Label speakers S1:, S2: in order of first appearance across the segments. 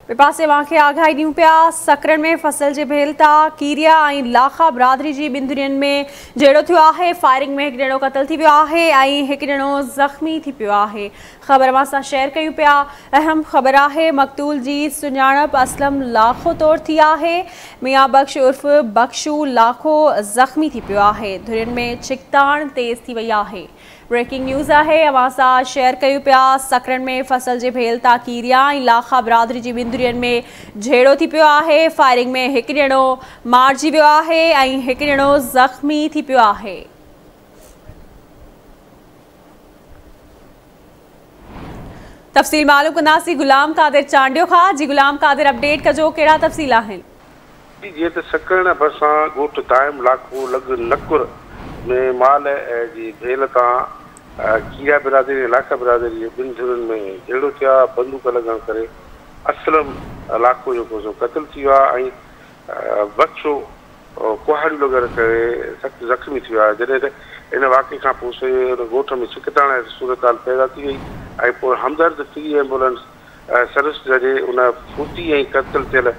S1: ॿिए पासे वांखे आगाही ॾियूं पिया सकरन में फसल जे भेल तां कीरिया ऐं लाखा बिरादरी जी ॿिनि दुनियनि में जहिड़ो थियो आहे। फायरिंग में हिकु ॼणो क़तल थी वियो आहे ऐं हिकु ॼणो ज़ख़्मी थी पियो आहे। ख़बर अवां सां शेयर कयूं पिया। अहम ख़बर आहे मक़तूल जी सुञाणप असलम लाखो तौर थी आहे। मियां बख्श उर्फ़ बख्शू लाखो ज़ख़्मी थी पियो आहे। धुरियुनि में छिकताण तेज़ थी वई आहे। ब्रेकिंग न्यूज़ है अवां सां शेयर कयूं पिया। सकरन में फसल जे भेल तां कीरिया ऐं लाखा बिरादरी जी ॿिनि दुनियनि में झेड़ो थी पियो आहे। फायरिंग में हिकु ॼणो मारिजी वियो आहे ऐं हिकु ॼणो ज़ख़्मी थी पियो आहे। तफ़सील मालूम कंदासीं गुलाम कादिर चांडियो खां। जी गुलाम कादिर, अपडेट कजो, कहिड़ा तफ़सील आहिनि?
S2: जीअं त सकरण भरिसां ॻोठ दाइम लाखो लॻ नकुर में माल जी भेल तां कीरिया बिरादरी लाखा बिरादरी जे ॿिनि धुरियुनि में जहिड़ो थिया बंदूक लॻण करे असलम लाखो जो क़तल थी वियो आहे ऐं बख्शो कुहाड़ियूं लॻण करे सख़्तु ज़ख़्मी थी वियो आहे। जॾहिं त इन वाक़े खां पोइ उन ॻोठ में छिकताण सूरत हाल पैदा थी वई ऐं पोइ हमदर्द फ्री एम्बुलेंस सर्विस ज़रिए उन फूती ऐं क़तल थियल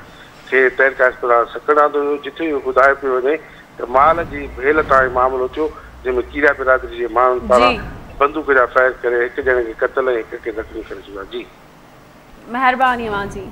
S2: खे तहरीका अस्पताल सकड़ आंदो हुयो, जिथे इहो ॿुधायो पियो वञे त माल जी भेल तां मामिलो थियो जंहिंमें कीरिया बिरादरी जे माण्हुनि पारां बंदूक जा फायर करे हिकु ॼणे खे क़तल ऐं हिक खे ज़ख़्मी करे छॾियो आहे। जी
S1: महिरबानी अवां जी।